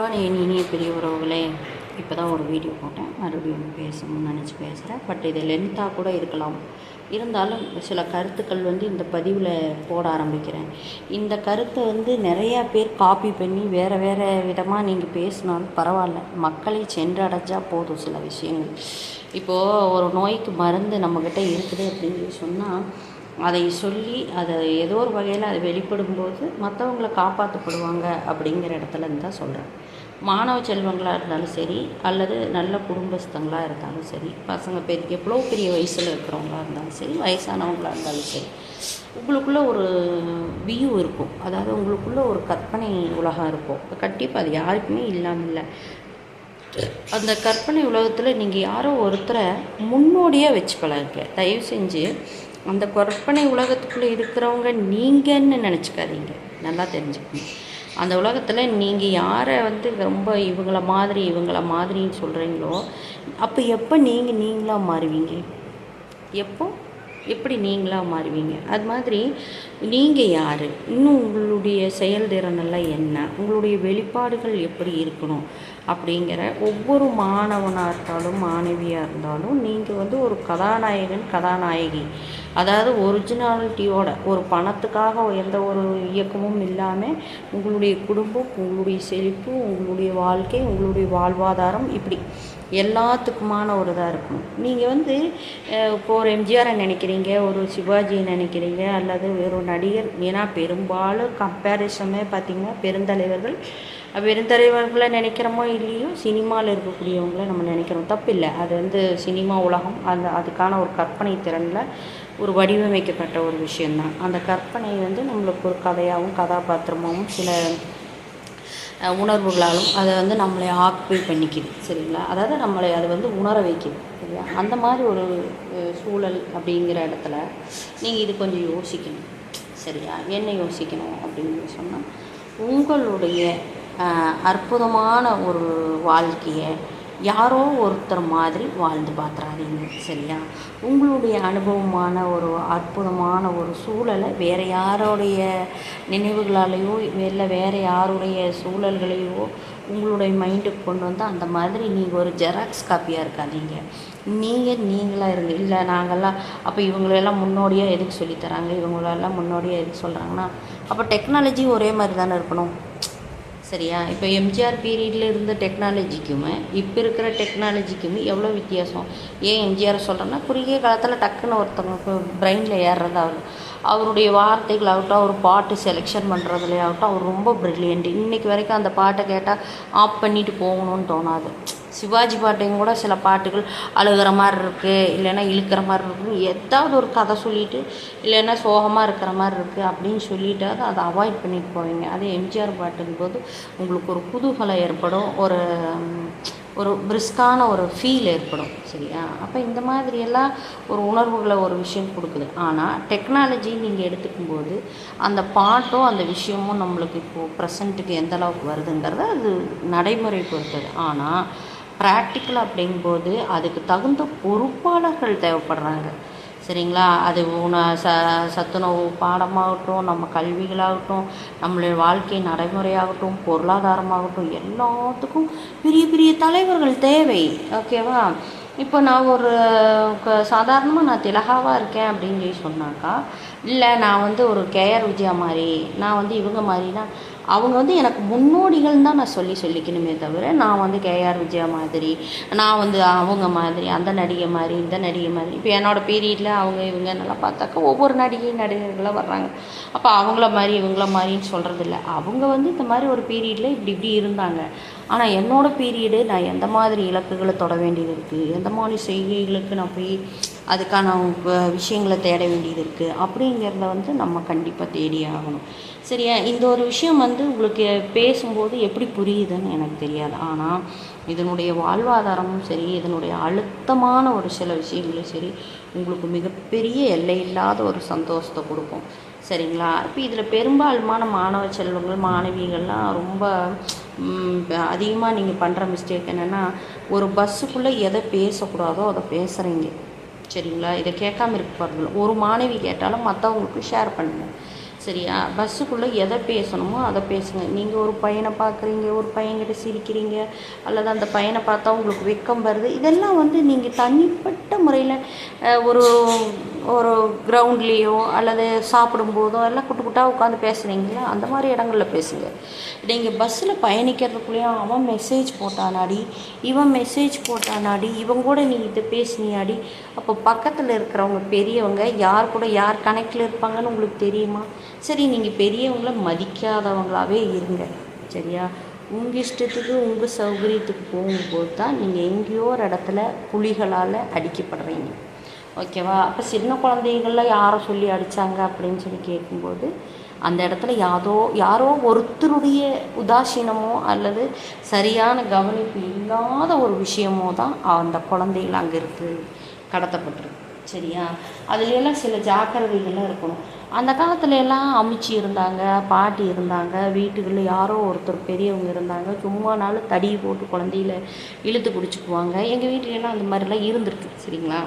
என் இனிய பெரிய உறவுகளே, இப்போ தான் ஒரு வீடியோ போட்டேன். மறுபடியும் பேசணும்னு நினச்சி பேசுகிறேன். பட் இது லென்த்தாக கூட இருக்கலாம். இருந்தாலும் சில கருத்துக்கள் இந்த பதிவில் போட ஆரம்பிக்கிறேன். இந்த கருத்தை நிறையா பேர் காப்பி பண்ணி வேறு விதமாக நீங்கள் பேசினாலும் பரவாயில்ல, மக்களை சென்றடைஞ்சால் போதும். சில விஷயங்கள் இப்போது ஒரு நோய்க்கு மருந்து நம்மக்கிட்ட இருக்குது அப்படின்னு சொன்னால் அதை சொல்லி அதை ஏதோ ஒரு வகையில் அதை வெளிப்படும்போது மற்றவங்கள காப்பாற்றப்படுவாங்க அப்படிங்கிற இடத்துல தான் சொல்கிறேன். மாணவ செல்வங்களாக இருந்தாலும் சரி, அல்லது நல்ல குடும்பஸ்தங்களாக இருந்தாலும் சரி, பசங்க எவ்வளோ பெரிய வயசில் இருக்கிறவங்களா இருந்தாலும் சரி, வயசானவங்களாக இருந்தாலும் சரி, உங்களுக்குள்ளே ஒரு வியூ இருக்கும். அதாவது உங்களுக்குள்ளே ஒரு கற்பனை உலகம் இருக்கும். கண்டிப்பாக அது யாருக்குமே இல்லாமல் இல்லை. அந்த கற்பனை உலகத்தில் நீங்கள் யாரோ ஒருத்தரை முன்னோடியாக வச்சு பழகுங்க. தயவு செஞ்சு அந்த கற்பனை உலகத்துக்குள்ளே இருக்கிறவங்க நீங்கன்னு நினச்சிக்காதீங்க. நல்லா தெரிஞ்சுக்கணும். அந்த உலகத்தில் நீங்கள் யாரை ரொம்ப இவங்கள மாதிரின்னு சொல்கிறீங்களோ, அப்போ எப்போ நீங்களாக மாறுவீங்க? எப்படி நீங்களாக மாறுவீங்க? அது மாதிரி நீங்கள் யார், இன்னும் உங்களுடைய செயல்திறனெல்லாம் என்ன, உங்களுடைய வெளிப்பாடுகள் எப்படி இருக்கணும் அப்படிங்கிற ஒவ்வொரு மாணவனாக இருந்தாலும் மாணவியாக இருந்தாலும் நீங்கள் ஒரு கதாநாயகன் கதாநாயகி, அதாவது ஒரிஜினாலிட்டியோட, ஒரு பணத்துக்காக எந்த ஒரு இயக்கமும் இல்லாமல் உங்களுடைய குடும்பம், உங்களுடைய செழிப்பு, உங்களுடைய வாழ்க்கை, உங்களுடைய வாழ்வாதாரம், இப்படி எல்லாத்துக்குமான ஒரு இதாக இருக்கணும். நீங்கள் இப்போ ஒரு எம்ஜிஆரை நினைக்கிறீங்க, ஒரு சிவாஜியை நினைக்கிறீங்க, அல்லது வேறு நடிகர். ஏன்னா பெரும்பாலும் கம்பேரிசமே பார்த்திங்கன்னா பெருந்தலைவர்களை நினைக்கிறோமோ இல்லையோ, சினிமாவில் இருக்கக்கூடியவங்கள நம்ம நினைக்கிறோம். தப்பில்லை. அது சினிமா உலகம், அதுக்கான ஒரு கற்பனை திறனில் ஒரு வடிவமைக்கப்பட்ட ஒரு விஷயந்தான். அந்த கற்பனை நம்மளுக்கு ஒரு கதையாகவும் கதாபாத்திரமாகவும் சில உணர்வுகளாலும் அதை நம்மளை ஆக்குபை பண்ணிக்குது. சரிங்களா? அதாவது நம்மளை அது உணர வைக்குது. சரியா? அந்த மாதிரி ஒரு சூழல் அப்படிங்கிற இடத்துல நீங்கள் இது கொஞ்சம் யோசிக்கணும். சரியா? என்ன யோசிக்கணும் அப்படின்னு சொன்னால், உங்களுடைய அற்புதமான ஒரு வாழ்க்கையை யாரோ ஒருத்தர் மாதிரி வாழ்ந்து பார்த்துறாதீங்க. சரியா? உங்களுடைய அனுபவமான ஒரு அற்புதமான ஒரு சூழலை வேறு யாரோடைய நினைவுகளாலேயோ இல்லை வேறு யாருடைய சூழல்களையோ உங்களுடைய மைண்டுக்கு கொண்டு அந்த மாதிரி நீங்கள் ஒரு ஜெராக்ஸ் காப்பியாக இருக்காதீங்க. நீங்களாக இருங்க. இல்லை நாங்கள்லாம் அப்போ இவங்களெல்லாம் முன்னோடியாக எதுக்கு சொல்லித்தராங்க, இவங்களெல்லாம் முன்னோடியாக எதுக்கு சொல்கிறாங்கன்னா, அப்போ டெக்னாலஜி ஒரே மாதிரி தானே இருக்கணும். சரியா? இப்போ எம்ஜிஆர் பீரியடில் இருந்த டெக்னாலஜிக்குமே இப்போ இருக்கிற டெக்னாலஜிக்குமே எவ்வளோ வித்தியாசம். ஏன் எம்ஜிஆர் சொல்கிறேன்னா, குறுகிய காலத்தில் டக்குன்னு ஒருத்தவங்க பிரெயினில் ஏறுறதாகட்டும், அவருடைய வார்த்தைகளாகட்டும், அவர் பாட்டு செலெக்ஷன் பண்ணுறதுலையாகட்டும், அவர் ரொம்ப ப்ரில்லியண்ட். இன்றைக்கி வரைக்கும் அந்த பாட்டை கேட்டால் ஆஃப் பண்ணிவிட்டு போகணுன்னு தோணாது. சிவாஜி பாட்டையும் கூட சில பாட்டுகள் அழுகிற மாதிரி இருக்குது, இல்லைன்னா இழுக்கிற மாதிரி இருக்குது, ஏதாவது ஒரு கதை சொல்லிவிட்டு, இல்லைன்னா சோகமாக இருக்கிற மாதிரி இருக்குது அப்படின்னு சொல்லிவிட்டாது அதை அவாய்ட் பண்ணிட்டு போவீங்க. அதே எம்ஜிஆர் பாட்டுங்கும் போது உங்களுக்கு ஒரு குதூகலம் ஏற்படும், ஒரு பிரிஸ்கான ஒரு ஃபீல் ஏற்படும். சரியா? அப்போ இந்த மாதிரியெல்லாம் ஒரு உணர்வுகளை ஒரு விஷயம் கொடுக்குது. ஆனால் டெக்னாலஜி நீங்கள் எடுத்துக்கும்போது அந்த பாட்டோ அந்த விஷயமும் நம்மளுக்கு இப்போது ப்ரெசண்ட்டுக்கு எந்த அளவுக்கு வருதுங்கிறத அது நடைமுறை பொறுத்தது. ஆனால் ப்ராக்டிக்கல் அப்படிங்கும்போது அதுக்கு தகுந்த பொறுப்பாளர்கள் தேவைப்படுறாங்க. சரிங்களா? அது சத்துணவு பாடமாகட்டும், நம்ம கல்விகளாகட்டும், நம்மளுடைய வாழ்க்கை நடைமுறையாகட்டும், பொருளாதாரமாகட்டும், எல்லாத்துக்கும் பெரிய பெரிய தலைவர்கள் தேவை. ஓகேவா? இப்போ நான் ஒரு சாதாரணமாக நான் திலகாவாக இருக்கேன் அப்படின்னு சொல்லி சொன்னாக்கா, இல்லை நான் ஒரு கேஆர் விஜயா மாதிரி, நான் இவங்க மாதிரினா, அவங்க எனக்கு முன்னோடிகள் தான் நான் சொல்லிக்கணுமே தவிர, நான் கேஆர் விஜயா மாதிரி, நான் அவங்க மாதிரி, அந்த நடிகை மாதிரி, இந்த நடிகை மாதிரி. இப்போ என்னோடய பீரியடில் அவங்க இவங்க நல்லா பார்த்தாக்கா ஒவ்வொரு நடிகர்களாக வர்றாங்க. அப்போ அவங்கள மாதிரி இவங்கள மாதிரின்னு சொல்கிறதில்ல. அவங்க இந்த மாதிரி ஒரு பீரியடில் இப்படி இருந்தாங்க. ஆனால் என்னோடய பீரியடு நான் எந்த மாதிரி இலக்குகளை தொட வேண்டியது இருக்குது, எந்த மாதிரி செய்கைகளுக்கு நான் போய் அதுக்கான விஷயங்களை தேட வேண்டியது இருக்குது அப்படிங்கிறத நம்ம கண்டிப்பாக தேடி ஆகணும். சரியா? இந்த ஒரு விஷயம் உங்களுக்கு பேசும்போது எப்படி புரியுதுன்னு எனக்கு தெரியாது. ஆனால் இதனுடைய வாழ்வாதாரமும் சரி, இதனுடைய அழுத்தமான ஒரு சில விஷயங்களும் சரி, உங்களுக்கு மிகப்பெரிய எல்லையில்லாத ஒரு சந்தோஷத்தை கொடுக்கும். சரிங்களா? இப்போ இதில் பெரும்பாலுமான மாணவ செல்வங்கள் மாணவிகள்லாம் ரொம்ப அதிகமாக நீங்கள் பண்ணுற மிஸ்டேக் என்னென்னா, ஒரு பஸ்ஸுக்குள்ளே எதை பேசக்கூடாதோ அதை பேசுகிறீங்க. சரிங்களா? இதை கேட்காம இருக்க போகிறதில்ல. ஒரு மாணவி கேட்டாலும் மற்றவங்களுக்கு ஷேர் பண்ணுங்கள். சரியா? பஸ்ஸுக்குள்ளே எதை பேசணுமோ அதை பேசுங்க. நீங்கள் ஒரு பையனை பார்க்குறீங்க, ஒரு பையன்கிட்ட சிரிக்கிறீங்க, அல்லது அந்த பையனை பார்த்தா உங்களுக்கு வெட்கம் வருது, இதெல்லாம் வந்து நீங்கள் தனிப்பட்ட முறையில் ஒரு ஒரு கிரவுண்ட்லேயோ அல்லது சாப்பிடும்போதோ எல்லாம் குட்டு குட்டாக உட்காந்து பேசுகிறீங்களா, அந்த மாதிரி இடங்களில் பேசுங்க. நீங்கள் பஸ்ஸில் பயணிக்கிறதுக்குள்ளேயும் அவன் மெசேஜ் போட்டானாடி, இவன் மெசேஜ் போட்டானாடி, இவன் கூட நீ இதை பேசுனியாடி, அப்போ பக்கத்தில் இருக்கிறவங்க பெரியவங்க யார் கூட யார் கனெக்டில் இருப்பாங்கன்னு உங்களுக்கு தெரியுமா? சரி, நீங்கள் பெரியவங்கள மதிக்காதவங்களாகவே இருங்க. சரியா? உங்கள் இஷ்டத்துக்கு உங்கள் சௌகரியத்துக்கு போகும்போது தான் நீங்கள் எங்கேயோ ஒரு இடத்துல புலிகளால் அடிக்கப்படுறீங்க. ஓகேவா? அப்போ சின்ன குழந்தைகளில் யாரை சொல்லி அடித்தாங்க அப்படின்னு சொல்லி கேட்கும்போது அந்த இடத்துல யாரோ ஒருத்தருடைய உதாசீனமோ அல்லது சரியான கவனிப்பு இல்லாத ஒரு விஷயமோ தான் அந்த குழந்தைகள் அங்கே இருக்குது கடத்தப்பட்டிருக்கு. சரியா? அதுலெல்லாம் சில ஜாக்கிரதைகள்லாம் இருக்கணும். அந்த காலத்துல எல்லாம் அமிச்சி இருந்தாங்க, பாட்டி இருந்தாங்க, வீட்டுகளில் யாரோ ஒருத்தர் பெரியவங்க இருந்தாங்க, சும்மானாலும் தடி போட்டு குழந்தையில இழுத்து பிடிச்சிக்குவாங்க. எங்கள் வீட்டிலலாம் அந்த மாதிரிலாம் இருந்திருக்கு. சரிங்களா?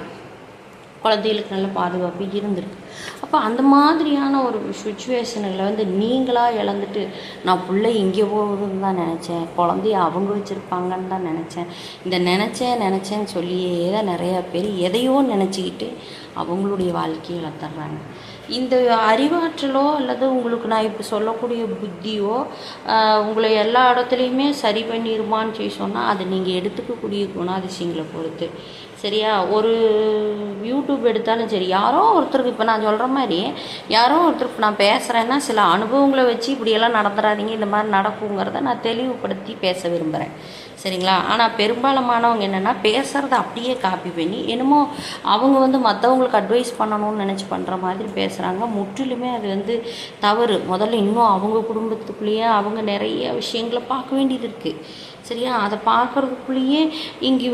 குழந்தைகளுக்கு நல்ல பாதுகாப்பு இருந்திருக்கு. அப்போ அந்த மாதிரியான ஒரு சுச்சுவேஷனில் வந்து நீங்களாக இழந்துட்டு நான் பிள்ளை இங்கே போகுதுன்னு தான் நினச்சேன், குழந்தைய அவங்க வச்சுருப்பாங்கன்னு தான் நினச்சேன், இந்த நினச்சேன்னு சொல்லியே தான் நிறையா பேர் எதையோ நினச்சிக்கிட்டு அவங்களுடைய வாழ்க்கையை இழந்துடுறாங்க. இந்த அறிவாற்றலோ அல்லது உங்களுக்கு நான் இப்போ சொல்லக்கூடிய புத்தியோ உங்களை எல்லா இடத்துலையுமே சரி பண்ணிடுமான்னு சொல்லி சொன்னால் அது நீங்கள் எடுத்துக்கக்கூடிய குணாதிசயங்களை பொறுத்து. சரியா? ஒரு யூடியூப் எடுத்தாலும் சரி, யாரோ ஒருத்தருக்கு இப்போ நான் சொல்கிற மாதிரி யாரோ ஒருத்தருக்கு நான் பேசுகிறேன்னா சில அனுபவங்களை வச்சு இப்படியெல்லாம் நடந்துடாதீங்க, இந்த மாதிரி நடக்குங்கிறத நான் தெளிவுபடுத்தி பேச விரும்புகிறேன். சரிங்களா? ஆனால் பெரும்பாலானவங்க என்னென்னா பேசுகிறத அப்படியே காப்பி பண்ணி என்னமோ அவங்க வந்து மற்றவங்களுக்கு அட்வைஸ் பண்ணணும்னு நினச்சி பண்ணுற மாதிரி பேசுகிறாங்க. முற்றிலுமே அது வந்து தவறு. முதல்ல இன்னும் அவங்க குடும்பத்துக்குள்ளேயே அவங்க நிறைய விஷயங்களை பார்க்க வேண்டியது இருக்குது. சரியா? அதை பார்க்குறதுக்குள்ளேயே இங்கே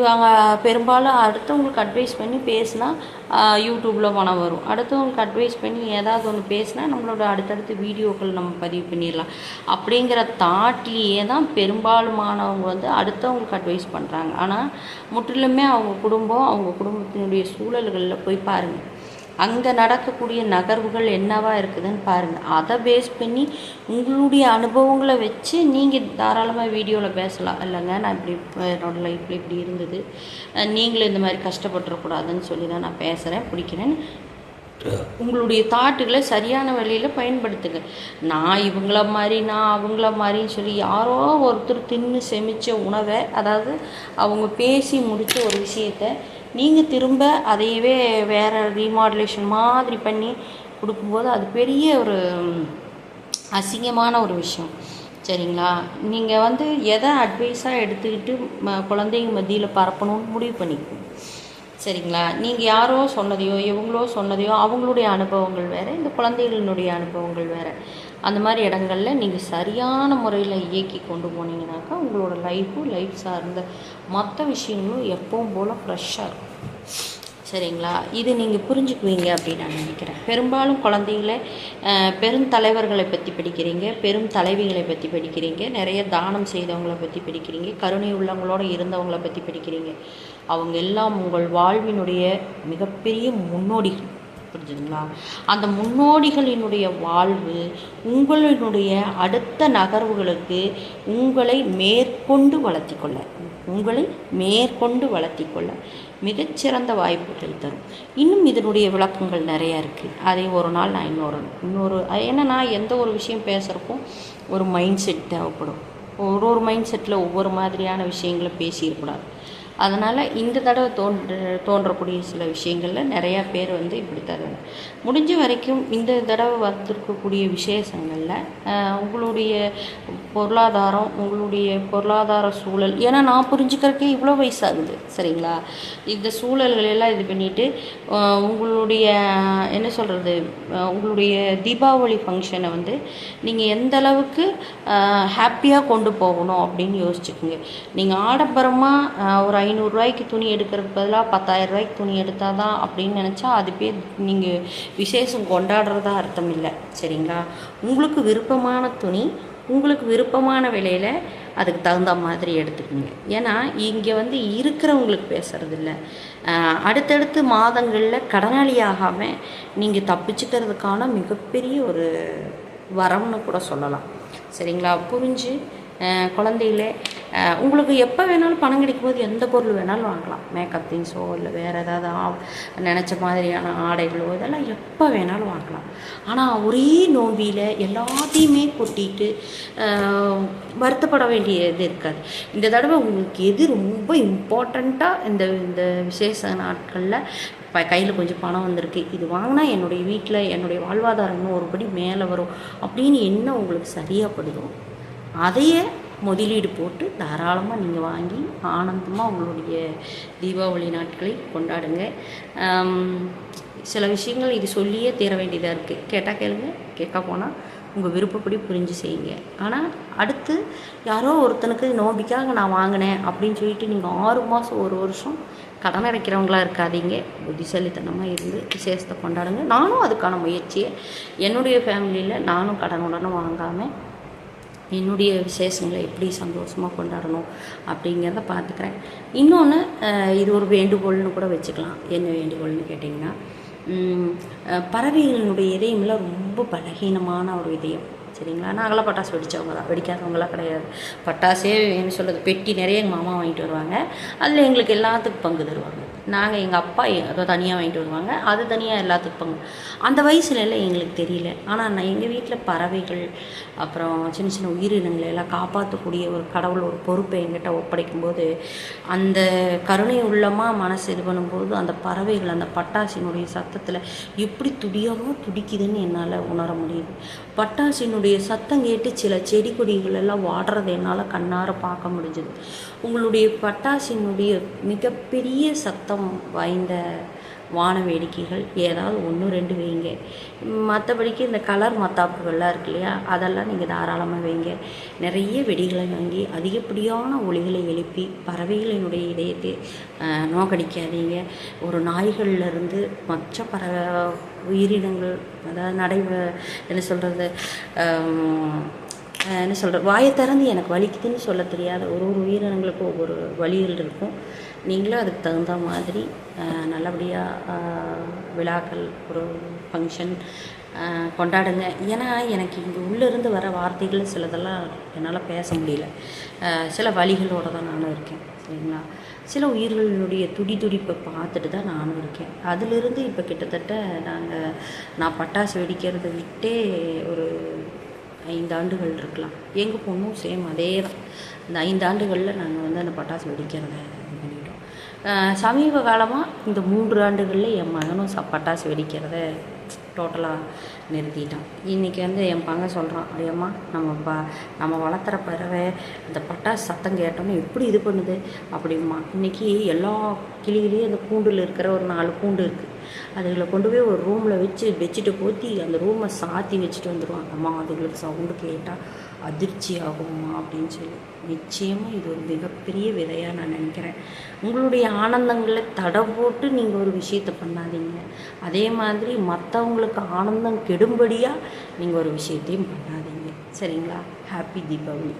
பெரும்பாலும் அடுத்தவங்களுக்கு அட்வைஸ் பண்ணி பேசினா யூடியூப்பில் பணம் வரும். அடுத்தவங்களுக்கு அட்வைஸ் பண்ணி ஏதாவது ஒன்று பேசினா நம்மளோட அடுத்தடுத்த வீடியோக்கள் நம்ம பதிவு பண்ணிடலாம் அப்படிங்கிற தாட்லேயே தான் பெரும்பாலுமானவங்க வந்து அடுத்தவங்களுக்கு அட்வைஸ் பண்ணுறாங்க. ஆனால் முற்றிலுமே அவங்க குடும்பத்தினுடைய சூழல்களில் போய் பாருங்கள், அங்கே நடக்கக்கூடிய நகர்வுகள் என்னவாக இருக்குதுன்னு பாருங்கள். அதை பேஸ் பண்ணி உங்களுடைய அனுபவங்களை வச்சு நீங்கள் தாராளமாக வீடியோவில் பேசலாம். இல்லைங்க, நான் இப்படி என்னோடய லைஃப்பில் இப்படி இருந்தது, நீங்களும் இந்த மாதிரி கஷ்டப்பட்டுறக்கூடாதுன்னு சொல்லி தான் நான் பேசுகிறேன், பிடிக்கிறேன்னு உங்களுடைய தாட்டுகளை சரியான வழியில் பயன்படுத்துங்க. நான் இவங்கள மாதிரி நான் அவங்கள மாதிரின்னு சொல்லி யாரோ ஒருத்தர் தின்னு செமிச்ச உணவை, அதாவது அவங்க பேசி முடித்த ஒரு விஷயத்தை நீங்கள் திரும்ப அதையவே வேறு ரீமாடுலேஷன் மாதிரி பண்ணி கொடுக்கும்போது அது பெரிய ஒரு அசிங்கமான ஒரு விஷயம். சரிங்களா? நீங்கள் வந்து எதை அட்வைஸாக எடுத்துக்கிட்டு குழந்தைங்க மத்தியில் பரப்பணும்னு முடிவு பண்ணிக்கணும். சரிங்களா? நீங்கள் யாரோ சொன்னதையோ இவங்களோ சொன்னதையோ அவங்களுடைய அனுபவங்கள் வேறு, இந்த குழந்தைகளினுடைய அனுபவங்கள் வேறு. அந்த மாதிரி இடங்களில் நீங்கள் சரியான முறையில் இயக்கி கொண்டு போனீங்கன்னாக்கா உங்களோட லைஃப் சார்ந்த மற்ற விஷயங்களும் எப்பவும் போல் ஃப்ரெஷ்ஷாக இருக்கும். சரிங்களா? இது நீங்கள் புரிஞ்சுக்குவீங்க அப்படின்னு நான் நினைக்கிறேன். பெரும்பாலும் குழந்தைகளை பெருந்தலைவர்களை பற்றி படிக்கிறீங்க, பெரும் தலைவிகளை பற்றி படிக்கிறீங்க, நிறைய தானம் செய்தவங்களை பற்றி படிக்கிறீங்க, கருணை உள்ளவங்களோடு இருந்தவங்களை பற்றி படிக்கிறீங்க. அவங்க எல்லாம் உங்கள் வாழ்வினுடைய மிகப்பெரிய முன்னோடிகள். புரிஞ்சுதுங்களா? அந்த முன்னோடிகளினுடைய வாழ்வு உங்களினுடைய அடுத்த நகர்வுகளுக்கு உங்களை மேற்கொண்டு வளர்த்திக்கொள்ள மிகச்சிறந்த வாய்ப்புகள் தரும். இன்னும் இதனுடைய விளக்கங்கள் நிறையா இருக்குது. அதை ஒரு நாள் நான் இன்னொரு என்னென்னா எந்த ஒரு விஷயம் பேசுகிறக்கும் ஒரு மைண்ட் செட் தேவைப்படும். ஒரு மைண்ட் செட்டில் ஒவ்வொரு மாதிரியான விஷயங்களை பேசியிருக்கூடாது. அதனால் இந்த தடவை தோன்றக்கூடிய சில விஷயங்களில் நிறையா பேர் வந்து இப்படி தருவாங்க. முடிஞ்ச வரைக்கும் இந்த தடவை வந்திருக்கக்கூடிய விசேஷங்களில் உங்களுடைய பொருளாதார சூழல், ஏன்னா நான் புரிஞ்சுக்கிறதுக்கே இவ்வளோ வயசாகுது. சரிங்களா? இந்த சூழல்களெல்லாம் இது பண்ணிவிட்டு உங்களுடைய என்ன சொல்கிறது, உங்களுடைய தீபாவளி ஃபங்க்ஷனை வந்து நீங்கள் எந்த அளவுக்கு ஹாப்பியாக கொண்டு போகணும் அப்படின்னு யோசிச்சுக்குங்க. நீங்கள் ஆடம்பரமாக ஒரு 500 ரூபாய்க்கு துணி எடுக்கிறதுக்கு பதிலாக 10,000 ரூபாய்க்கு துணி எடுத்தால் தான் அப்படின்னு நினச்சா அது பேர் நீங்கள் விசேஷம் கொண்டாடுறதா அர்த்தம் இல்லை. சரிங்களா? உங்களுக்கு விருப்பமான துணி உங்களுக்கு விருப்பமான விலையில் அதுக்கு தகுந்த மாதிரி எடுத்துக்கோங்க. ஏன்னா இங்கே வந்து இருக்கிறவங்களுக்கு பேசுகிறது இல்லை, அடுத்தடுத்து மாதங்களில் கடனாளி ஆகாமல் நீங்கள் தப்பிச்சுக்கிறதுக்கான மிகப்பெரிய ஒரு வரம்னு கூட சொல்லலாம். சரிங்களா? புரிஞ்சு குழந்தைகளே, உங்களுக்கு எப்போ வேணாலும் பணம் கிடைக்கும்போது எந்த பொருள் வேணாலும் வாங்கலாம். மேக்கப் திங்ஸோ இல்லை வேறு ஏதாவது நினச்ச மாதிரியான ஆடைகளோ இதெல்லாம் எப்போ வேணாலும் வாங்கலாம். ஆனால் ஒரே நோம்பியில் எல்லாத்தையுமே கொட்டிட்டு வருத்தப்பட வேண்டியது இருக்காது. இந்த தடவை உங்களுக்கு எது ரொம்ப இம்பார்ட்டண்ட்டாக இந்த இந்த விசேஷ நாட்களில் இப்போ கையில் கொஞ்சம் பணம் வந்திருக்கு, இது வாங்கினா என்னுடைய வீட்டில் என்னுடைய வாழ்வாதாரம் இன்னும் ஒருபடி மேலே வரும் அப்படின்னு என்ன உங்களுக்கு சரியாகப்படுதோ அதையே முதலீடு போட்டு தாராளமாக நீங்கள் வாங்கி ஆனந்தமாக உங்களுடைய தீபாவளி நாட்களை கொண்டாடுங்க. சில விஷயங்கள் இது சொல்லியே தீர வேண்டியதாக இருக்குது. கேட்டால் கேளுங்க, கேட்க போனால் உங்கள் விருப்பப்படி புரிஞ்சு செய்யுங்க. ஆனால் அடுத்து யாரோ ஒருத்தனுக்கு நோம்பிக்காக நான் வாங்கினேன் அப்படின்னு சொல்லிட்டு நீங்கள் 6 மாதம் 1 வருஷம் கடன் அடைக்கிறவங்களா இருக்காதீங்க. புத்திசாலித்தனமாக இருந்து விசேஷத்தை கொண்டாடுங்க. நானும் அதுக்கான முயற்சியை என்னுடைய ஃபேமிலியில் நானும் கடனுடனும் வாங்காமல் என்னுடைய விசேஷங்களை எப்படி சந்தோஷமாக கொண்டாடணும் அப்படிங்கிறத பார்த்துக்கிறேன். இன்னொன்று, இது ஒரு வேண்டுகோள்னு கூட வச்சுக்கலாம். என்ன வேண்டுகோள்னு கேட்டிங்கன்னா, பறவைகளினுடைய இதயம்லாம் ரொம்ப பலகீனமான ஒரு இதயம். சரிங்களா? நாங்களாம் பட்டாசு வெடித்தவங்க தான், வெடிக்காதவங்களாம் கிடையாது. பட்டாசே என்ன சொல்கிறது, பெட்டி நிறைய எங்கள் மாமா வாங்கிட்டு வருவாங்க. அதில் எங்களுக்கு எல்லாத்துக்கும் பங்கு தருவாங்க. நாங்கள் எங்கள் அப்பா அதை தனியாக வாங்கிட்டு வருவாங்க, அது தனியாக எல்லாத்துக்கும் பங்கு. அந்த வயசுலலாம் எங்களுக்கு தெரியல. ஆனால் நான் எங்கள் வீட்டில் பறவைகள் அப்புறம் சின்ன சின்ன உயிரினங்களை எல்லாம் காப்பாற்றக்கூடிய ஒரு கடவுள் ஒரு பொறுப்பை எங்கிட்ட ஒப்படைக்கும்போது அந்த கருணை உள்ளமாக மனசு இது பண்ணும்போது அந்த பறவைகள் அந்த பட்டாசினுடைய சத்தத்தில் எப்படி துடியாக துடிக்குதுன்னு என்னால் உணர முடியுது. பட்டாசினுடைய சத்தம் கேட்டு சில செடி கொடிகள் எல்லாம் வாடுறதை என்னால் கண்ணார பார்க்க முடிஞ்சுது. உங்களுடைய பட்டாசினுடைய மிகப்பெரிய சத்தம் வாய்ந்த வான வேடிக்கைகள் ஏதாவது 1 2 வைங்க. மற்றபடிக்கு இந்த கலர் மத்தாப்புகள்லாம் இருக்கு இல்லையா, அதெல்லாம் நீங்கள் தாராளமாக வைங்க. நிறைய வெடிகளை வாங்கி அதிகப்படியான ஒளிகளை எழுப்பி பறவைகளினுடைய இதயத்தை நோக்கடிக்காதீங்க. ஒரு நாய்கள்லேருந்து மற்ற உயிரினங்கள், அதாவது என்ன சொல்கிறது, என்ன சொல்கிறது, வாயை திறந்து எனக்கு வலிக்குதுன்னு சொல்ல தெரியாத ஒரு உயிரினங்களுக்கும் ஒவ்வொரு வழிகள் இருக்கும். நீங்களும் அதுக்கு தகுந்த மாதிரி நல்லபடியாக விழாக்கள் ஒரு ஃபங்க்ஷன் கொண்டாடுங்க. ஏன்னா எனக்கு இங்கே உள்ளேருந்து வர வார்த்தைகள் சிலதெல்லாம் என்னால் பேச முடியல. சில வழிகளோடு தான் நானும் இருக்கேன். சரிங்களா? சில உயிர்களினுடைய துடிப்பை பார்த்துட்டு தான் நானும் இருக்கேன். அதிலிருந்து இப்போ கிட்டத்தட்ட நான் பட்டாசு வெடிக்கிறத விட்டே ஒரு 5 ஆண்டுகள் இருக்கலாம். எங்கள் பொண்ணும் சேம் அதே தான். இந்த 5 ஆண்டுகளில் நாங்கள் அந்த பட்டாசு வெடிக்கிறத பண்ணிட்டோம். சமீப காலமாக இந்த 3 ஆண்டுகளில் என் மகனும் பட்டாசு வெடிக்கிறத டோட்டலாக நிறுத்திட்டான். இன்றைக்கி என் பங்க சொல்கிறான், ஐயம்மா நம்ம வளர்த்துற பறவை இந்த பட்டாசு சத்தம் கேட்டோன்னு எப்படி இது பண்ணுது அப்படிம்மா. இன்றைக்கி எல்லா கிளிகளையும் அந்த கூண்டில் இருக்கிற ஒரு 4 கூண்டு இருக்குது, அதுகளை கொண்டு போய் ஒரு ரூமில் வச்சு பெட்ஷீட்டை போற்றி அந்த ரூமை சாத்தி வச்சுட்டு வந்துடுவாங்க. அம்மா அதுங்களுக்கு சவுண்டு கேட்டால் அதிர்ச்சி ஆகும்மா அப்படின்னு சொல்லி. நிச்சயமாக இது ஒரு மிகப்பெரிய விதையாக நான் நினைக்கிறேன். உங்களுடைய ஆனந்தங்களை தடை போட்டு நீங்கள் ஒரு விஷயத்தை பண்ணாதீங்க. அதே மாதிரி மற்றவங்களுக்கு ஆனந்தம் கெடும்படியாக நீங்கள் ஒரு விஷயத்தையும் பண்ணாதீங்க. சரிங்களா? ஹாப்பி தீபாவளி.